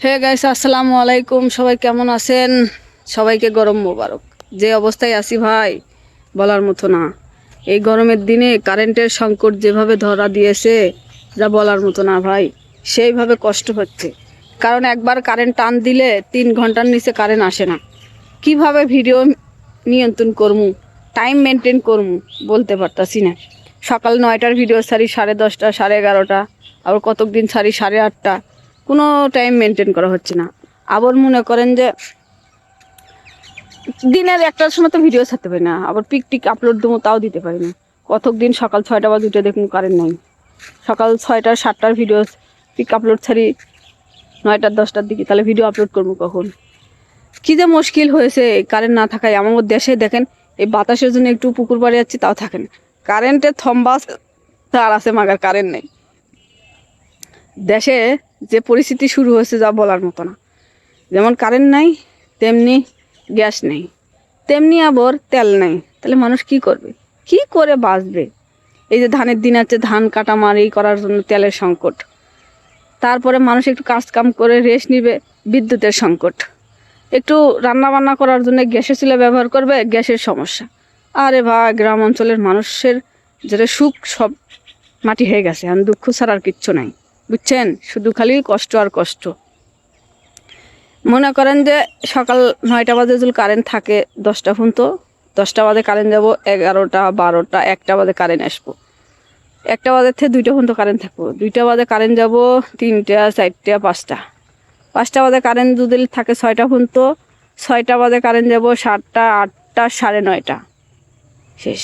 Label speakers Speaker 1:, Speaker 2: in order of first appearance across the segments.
Speaker 1: Hey guys, আসসালামু আলাইকুম। সবাই কেমন আছেন? সবাইকে গরম মোবারক। যে অবস্থায় আছি ভাই, বলার মতো না। এই গরমের দিনে কারেন্টের সংকট যেভাবে ধরা দিয়েছে, যা বলার মতো না ভাই। সেইভাবে কষ্ট হচ্ছে, কারণ একবার কারেন্ট টান দিলে 3 ঘন্টার নিচে কারেন্ট আসে না। কিভাবে ভিডিও নিয়ন্ত্রণ করমু, টাইম মেনটেন করমু, বলতে পারতাছি না। সকাল 9টার ভিডিও ছাড়ি 10:30, 11:30, আবার কতক দিন ছাড়ি 8:30। কোনো টাইম মেনটেন করা হচ্ছে না। আবার মনে করেন যে দিনের 1টার সময় তো ভিডিও ছাড়তে পারি না, আবার পিক আপলোড দেবো তাও দিতে পারি না। কতক দিন সকাল 6টা বা 2টা দেখুন কারেন্ট নাই। সকাল 6টার 7টার ভিডিও পিক আপলোড ছাড়ি 9টার 10টার দিকে, তাহলে ভিডিও আপলোড করবো কখন? কী যে মুশকিল হয়েছে কারেন্ট না থাকায়। আমার দেশে দেখেন, এই বাতাসের জন্য একটু পুকুর পাড়ে যাচ্ছি তাও থাকেন, কারেন্টের থম্বা তার আছে, মাগার কারেন্ট নেই। দেশে যে পরিস্থিতি শুরু হয়েছে যা বলার মতো না। যেমন কারেন্ট নাই, তেমনি গ্যাস নেই, তেমনি আবার তেল নাই। তাহলে মানুষ কি করবে, কি করে বাঁচবে? এই যে ধানের দিন আছে, ধান কাটা মারি করার জন্য তেলের সংকট। তারপরে মানুষ একটু কাজ কাম করে রেস্ট নিবে, বিদ্যুতের সংকট। একটু রান্না বান্না করার জন্য গ্যাসের চুলা ব্যবহার করবে, গ্যাসের সমস্যা। আরে ভাই, গ্রাম অঞ্চলের মানুষের যেটা সুখ সব মাটি হয়ে গেছে। আর দুঃখ ছাড়া আর কিচ্ছু নাই, বুঝছেন? শুধু খালি কষ্ট আর কষ্ট। মনে করেন যে সকাল 9টা বাজে যদি কারেন্ট থাকে 10টা পর্যন্ত, 10টা বাজে কারেন্ট যাবো, 11টা 12টা 1টা বাজে কারেন্ট আসবো, 1টা বাজে থেকে 2টা পর্যন্ত কারেন্ট থাকবো, 2টা বাজে কারেন্ট যাবো 3টা 4টা 5টা, 5টা বাজে কারেন্ট যদি থাকে 6টা পর্যন্ত, 6টা বাজে কারেন্ট যাবো 7টা 8টা 9:30, শেষ।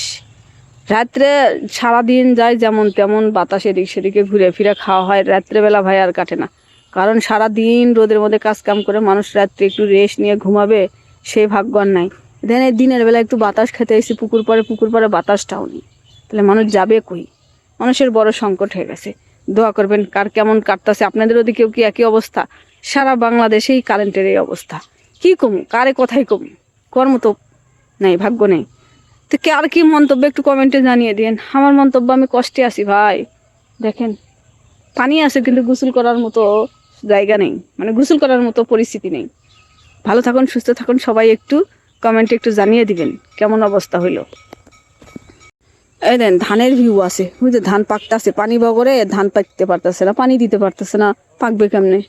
Speaker 1: রাত্রে সারাদিন যায় যেমন তেমন, বাতাস এদিক সেদিকে ঘুরে ফিরে খাওয়া হয়। রাত্রেবেলা ভাই আর কাটে না, কারণ সারাদিন রোদের মধ্যে কাজ কাম করে মানুষ রাত্রে একটু রেস্ট নিয়ে ঘুমাবে, সেই ভাগ্য আর নাই। দেন দিনের বেলা একটু বাতাস খেতে এসে পুকুর পাড়ে বাতাসটাও নেই, তাহলে মানুষ যাবে কই? মানুষের বড় সংকট হয়ে গেছে। দোয়া করবেন। কার কেমন কাটতেছে, আপনাদের ওদিকেও কি একই অবস্থা? সারা বাংলাদেশেই কারেন্টের এই অবস্থা। কি কমু, কারে কোথায় কমু, কর্ম তো নেই, ভাগ্য নেই। তো কে আর কি মন্তব্য একটু কমেন্টে জানিয়ে দিন। আমার মন্তব্য, আমি কষ্টে আছি ভাই। দেখেন, পানি আছে কিন্তু গোসল করার মতো জায়গা নেই, মানে গোসল করার মতো পরিস্থিতি নেই। ভালো থাকুন, সুস্থ থাকুন সবাই। একটু কমেন্টে একটু জানিয়ে দিবেন কেমন অবস্থা হইলো। এই দেন ধানের ভিউ আছে, বুঝতে ধান পাকতে আছে, পানি বগরে ধান পাকতে পারতেছে না, পানি দিতে পারতেছে না, পাকবে কেমনে?